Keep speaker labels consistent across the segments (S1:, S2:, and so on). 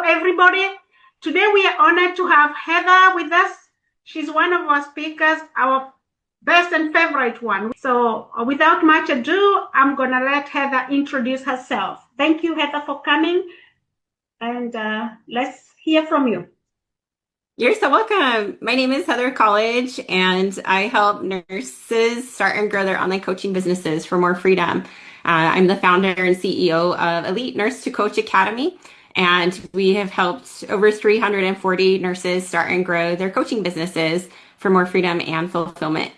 S1: everybody. Today we are honored to have Heather with us. She's one of our speakers, our best and favorite one. So without much ado, I'm going to let Heather introduce herself. Thank you, Heather, for coming. And let's hear from you.
S2: You're so welcome. My name is Heather Colledge, and I help nurses start and grow their online coaching businesses for more freedom. I'm the founder and CEO of Elite Nurse to Coach Academy, and we have helped over 340 nurses start and grow their coaching businesses for more freedom and fulfillment.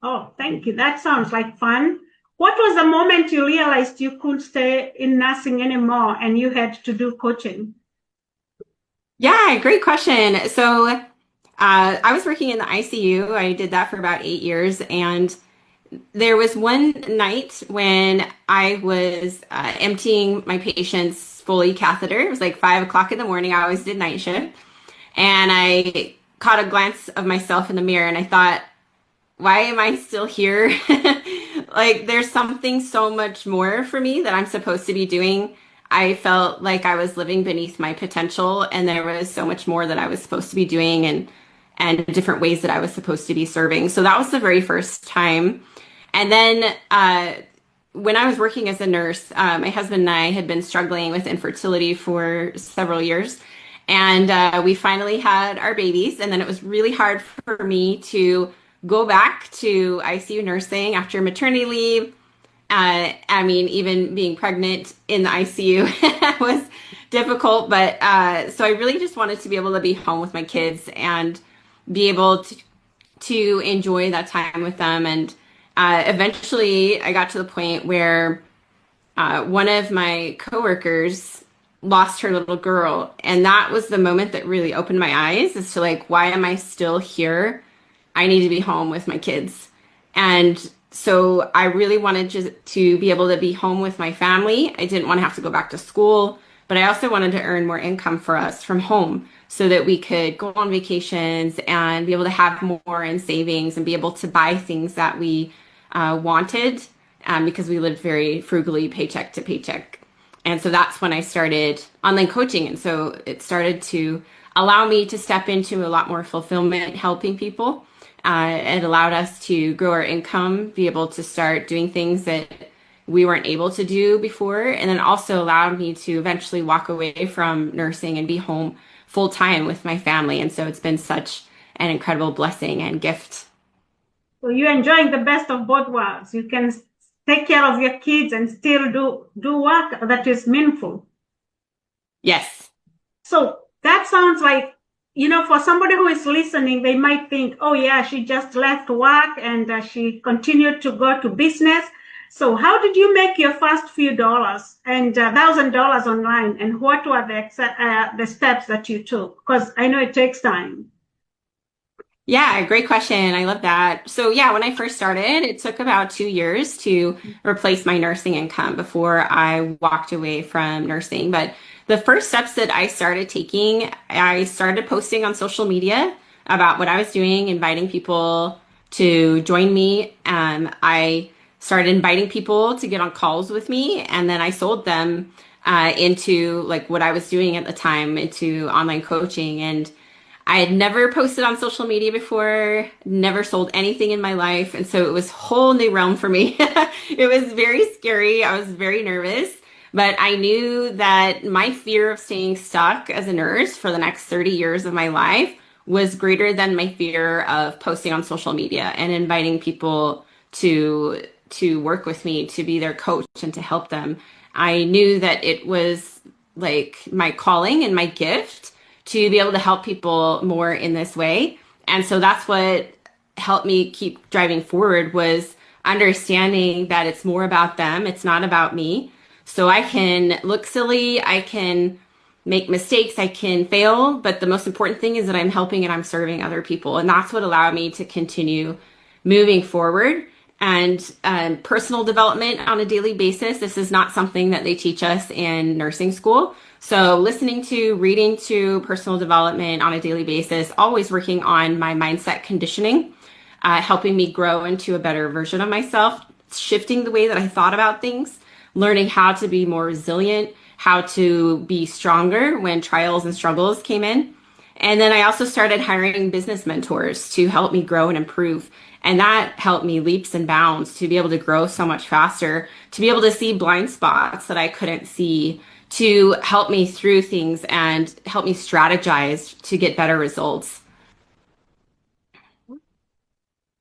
S1: Oh, thank you. That sounds like fun. What was the moment you realized you couldn't stay in nursing anymore and you had to do coaching?
S2: Yeah, great question. So, I was working in the ICU. I did that for about 8 years, and there was one night when I was emptying my patient's Foley catheter. It was like 5 o'clock in the morning. I always did night shift. And I caught a glance of myself in the mirror and I thought, why am I still here? Like, there's something so much more for me that I'm supposed to be doing. I felt like I was living beneath my potential, and there was so much more that I was supposed to be doing, and different ways that I was supposed to be serving. So that was the very first time. And then when I was working as a nurse, my husband and I had been struggling with infertility for several years. And we finally had our babies. And then it was really hard for me to go back to ICU nursing after maternity leave. I mean, even being pregnant in the ICU was difficult. But so I really just wanted to be able to be home with my kids and be able to enjoy that time with them. And eventually I got to the point where one of my coworkers lost her little girl. And that was the moment that really opened my eyes as to like, why am I still here? I need to be home with my kids. And so I really wanted to be able to be home with my family. I didn't want to have to go back to school, but I also wanted to earn more income for us from home so that we could go on vacations and be able to have more in savings and be able to buy things that we wanted because we lived very frugally, paycheck to paycheck. And so that's when I started online coaching. And so it started to allow me to step into a lot more fulfillment, helping people. It allowed us to grow our income, be able to start doing things that we weren't able to do before, and then also allowed me to eventually walk away from nursing and be home full time with my family. And so it's been such an incredible blessing and gift.
S1: So you're enjoying the best of both worlds. You can take care of your kids and still do work that is meaningful.
S2: Yes.
S1: So that sounds like, for somebody who is listening, they might think, oh yeah, she just left work and she continued to go to business. So how did you make your first few dollars and $1,000 online? And what were the steps that you took? Because I know it takes time.
S2: Yeah, great question. I love that. So yeah, when I first started, it took about 2 years to replace my nursing income before I walked away from nursing. But the first steps that I started taking, I started posting on social media about what I was doing, inviting people to join me. I started inviting people to get on calls with me, and then I sold them into like what I was doing at the time into online coaching. And I had never posted on social media before, never sold anything in my life. And so it was a whole new realm for me. It was very scary. I was very nervous, but I knew that my fear of staying stuck as a nurse for the next 30 years of my life was greater than my fear of posting on social media and inviting people to work with me, to be their coach and to help them. I knew that it was like my calling and my gift to be able to help people more in this way. And so that's what helped me keep driving forward was understanding that it's more about them. It's not about me. So I can look silly. I can make mistakes. I can fail. But the most important thing is that I'm helping and I'm serving other people. And that's what allowed me to continue moving forward. And personal development on a daily basis. This is not something that they teach us in nursing school. So listening to, reading to personal development on a daily basis, always working on my mindset conditioning, helping me grow into a better version of myself, shifting the way that I thought about things, learning how to be more resilient, how to be stronger when trials and struggles came in. And then I also started hiring business mentors to help me grow and improve. And that helped me leaps and bounds to be able to grow so much faster, to be able to see blind spots that I couldn't see, to help me through things and help me strategize to get better results.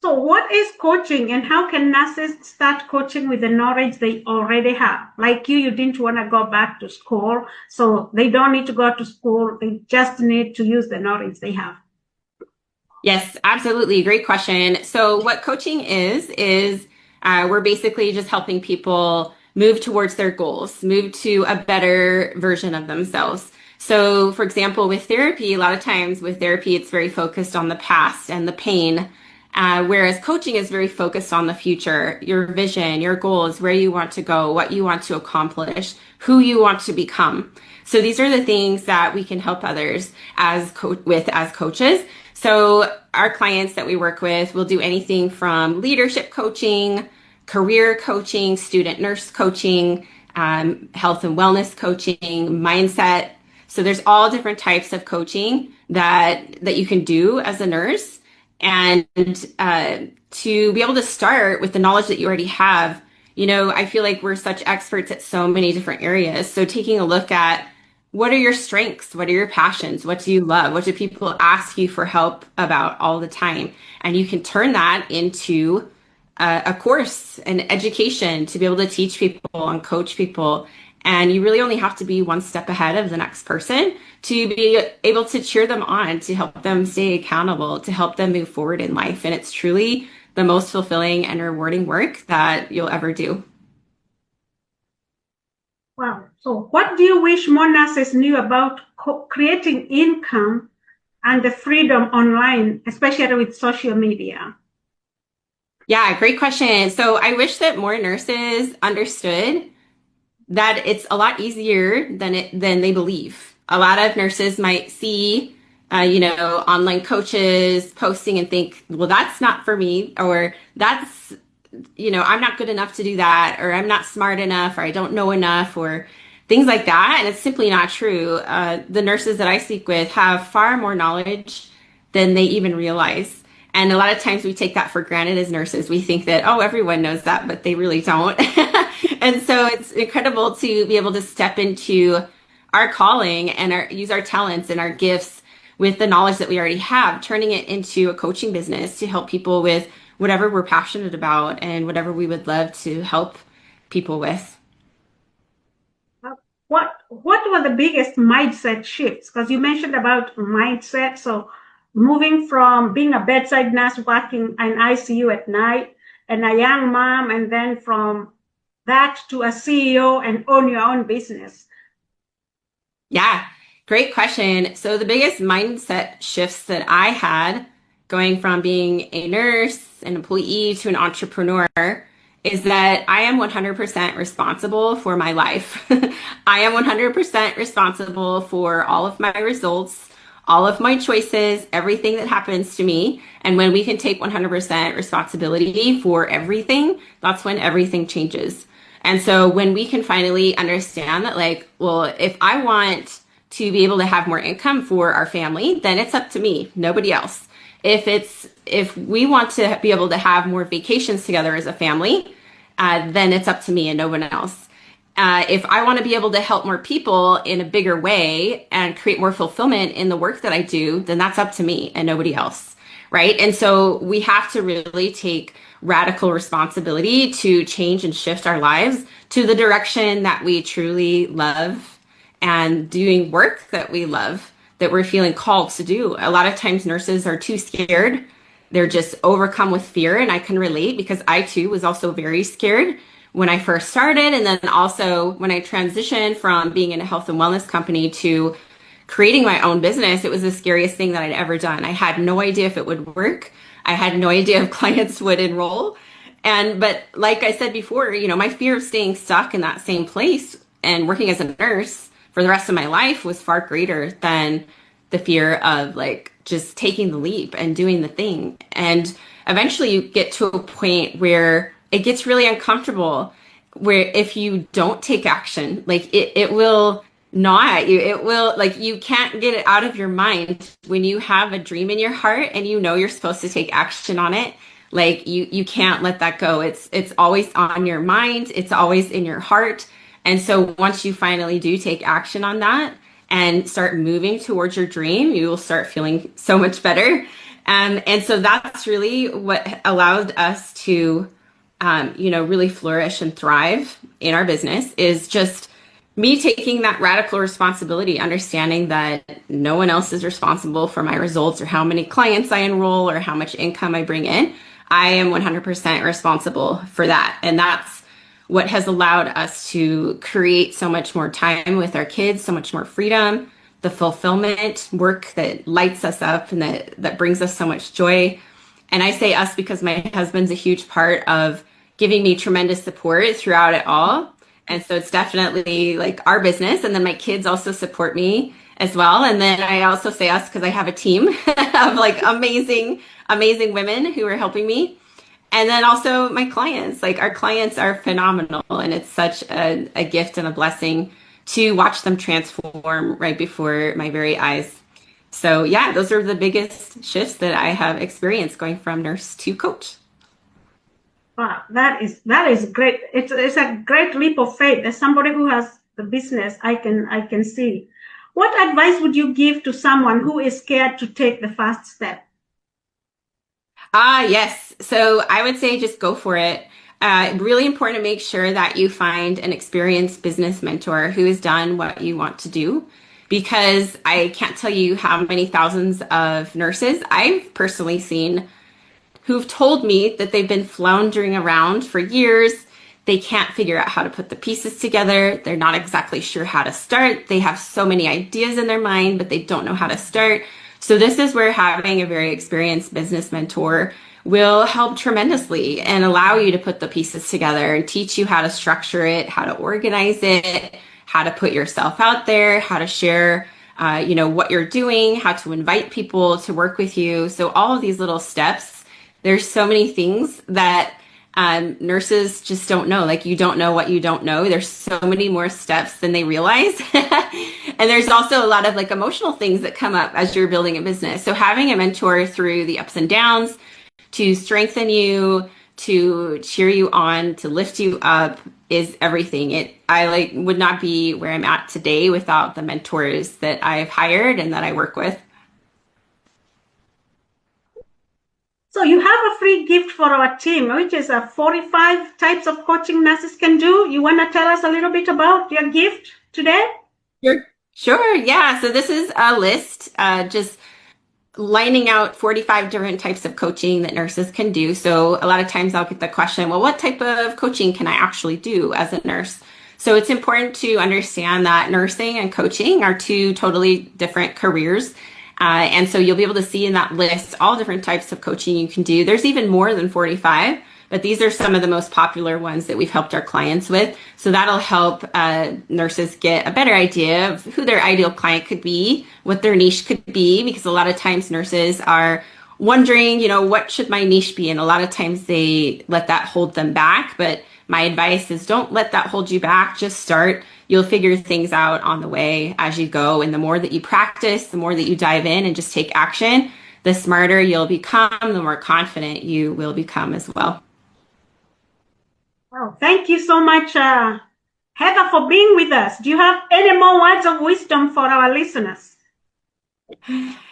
S1: So, what is coaching and how can nurses start coaching with the knowledge they already have? Like you didn't want to go back to school, so they don't need to go to school. They just need to use the knowledge they have.
S2: Yes, absolutely. Great question. So, what coaching is we're basically just helping people move towards their goals, move to a better version of themselves. So, for example, with therapy, a lot of times with therapy, it's very focused on the past and the pain, whereas coaching is very focused on the future, your vision, your goals, where you want to go, what you want to accomplish, who you want to become. So, these are the things that we can help others as coaches. So our clients that we work with will do anything from leadership coaching, career coaching, student nurse coaching, health and wellness coaching, mindset. So there's all different types of coaching that you can do as a nurse. And to be able to start with the knowledge that you already have, I feel like we're such experts at so many different areas. So taking a look at what are your strengths? What are your passions? What do you love? What do people ask you for help about all the time? And you can turn that into a course, an education to be able to teach people and coach people. And you really only have to be one step ahead of the next person to be able to cheer them on, to help them stay accountable, to help them move forward in life. And it's truly the most fulfilling and rewarding work that you'll ever do.
S1: Wow. So, what do you wish more nurses knew about creating income and the freedom online, especially with social media?
S2: Yeah, great question. So I wish that more nurses understood that it's a lot easier than they believe. A lot of nurses might see, online coaches posting and think, well, that's not for me, or that's, I'm not good enough to do that, or I'm not smart enough, or I don't know enough, or things like that. And it's simply not true. The nurses that I speak with have far more knowledge than they even realize. And a lot of times we take that for granted as nurses. We think that, oh, everyone knows that, but they really don't. And so it's incredible to be able to step into our calling and use our talents and our gifts with the knowledge that we already have, turning it into a coaching business to help people with whatever we're passionate about and whatever we would love to help people with.
S1: What were the biggest mindset shifts? Because you mentioned about mindset. So moving from being a bedside nurse working in ICU at night and a young mom, and then from that to a CEO and own your own business.
S2: Yeah, great question. So the biggest mindset shifts that I had going from being a nurse, an employee to an entrepreneur is that I am 100% responsible for my life. I am 100% responsible for all of my results, all of my choices, everything that happens to me. And when we can take 100% responsibility for everything, that's when everything changes. And so when we can finally understand that, like, well, if I want to be able to have more income for our family, then it's up to me, nobody else. If we want to be able to have more vacations together as a family, then it's up to me and no one else. If I want to be able to help more people in a bigger way and create more fulfillment in the work that I do, then that's up to me and nobody else. Right. And so we have to really take radical responsibility to change and shift our lives to the direction that we truly love and doing work that we love, that we're feeling called to do. A lot of times nurses are too scared. They're just overcome with fear. And I can relate because I too was also very scared when I first started. And then also when I transitioned from being in a health and wellness company to creating my own business, it was the scariest thing that I'd ever done. I had no idea if it would work. I had no idea if clients would enroll. But like I said before, my fear of staying stuck in that same place and working as a nurse for the rest of my life was far greater than the fear of like just taking the leap and doing the thing. And eventually you get to a point where it gets really uncomfortable where if you don't take action, like it will gnaw at you. It will like you can't get it out of your mind when you have a dream in your heart and you know you're supposed to take action on it. Like you can't let that go. It's always on your mind. It's always in your heart. And so once you finally do take action on that and start moving towards your dream, you will start feeling so much better. And so that's really what allowed us to really flourish and thrive in our business is just me taking that radical responsibility, understanding that no one else is responsible for my results or how many clients I enroll or how much income I bring in. I am 100% responsible for that. And that's what has allowed us to create so much more time with our kids, so much more freedom, the fulfillment work that lights us up and that brings us so much joy. And I say us because my husband's a huge part of giving me tremendous support throughout it all. And so it's definitely like our business. And then my kids also support me as well. And then I also say us because I have a team of like amazing, amazing women who are helping me. And then also my clients, like our clients are phenomenal. And it's such a gift and a blessing to watch them transform right before my very eyes. So yeah, those are the biggest shifts that I have experienced going from nurse to coach.
S1: Wow, that is great. It's a great leap of faith. As somebody who has the business, I can see. What advice would you give to someone who is scared to take the first step?
S2: Ah, yes. So I would say just go for it. Really important to make sure that you find an experienced business mentor who has done what you want to do. Because I can't tell you how many thousands of nurses I've personally seen who've told me that they've been floundering around for years. They can't figure out how to put the pieces together. They're not exactly sure how to start. They have so many ideas in their mind, but they don't know how to start. So this is where having a very experienced business mentor will help tremendously and allow you to put the pieces together and teach you how to structure it, how to organize it, how to put yourself out there, how to share what you're doing, how to invite people to work with you. So all of these little steps, there's so many things that nurses just don't know. Like you don't know what you don't know. There's so many more steps than they realize. And there's also a lot of like emotional things that come up as you're building a business. So having a mentor through the ups and downs to strengthen you, to cheer you on, to lift you up is everything. I would not be where I'm at today without the mentors that I've hired and that I work with.
S1: So you have a free gift for our team, which is a 45 types of coaching nurses can do. You want to tell us a little bit about your gift today?
S2: Sure. Sure. Yeah. So this is a list, just lining out 45 different types of coaching that nurses can do. So a lot of times I'll get the question, well, what type of coaching can I actually do as a nurse? So it's important to understand that nursing and coaching are two totally different careers. And so you'll be able to see in that list all different types of coaching you can do. There's even more than 45, but these are some of the most popular ones that we've helped our clients with. So that'll help nurses get a better idea of who their ideal client could be, what their niche could be, because a lot of times nurses are wondering, what should my niche be? And a lot of times they let that hold them back. But my advice is don't let that hold you back. Just start. You'll figure things out on the way as you go. And the more that you practice, the more that you dive in and just take action, the smarter you'll become, the more confident you will become as well.
S1: Oh, thank you so much, Heather, for being with us. Do you have any more words of wisdom for our listeners?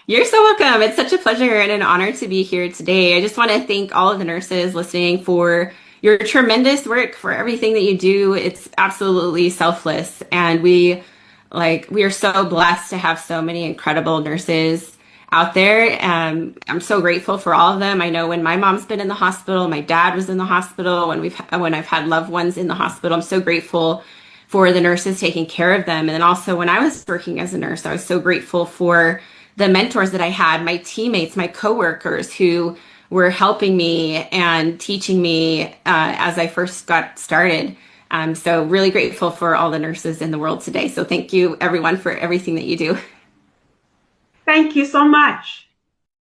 S2: You're so welcome. It's such a pleasure and an honor to be here today. I just want to thank all of the nurses listening for your tremendous work, for everything that you do. It's absolutely selfless. And we are so blessed to have so many incredible nurses out there. I'm so grateful for all of them. I know when my mom's been in the hospital, my dad was in the hospital, when I've had loved ones in the hospital, I'm so grateful for the nurses taking care of them. And then also when I was working as a nurse, I was so grateful for the mentors that I had, my teammates, my coworkers who were helping me and teaching me as I first got started. So really grateful for all the nurses in the world today. So thank you everyone for everything that you do.
S1: Thank you so much.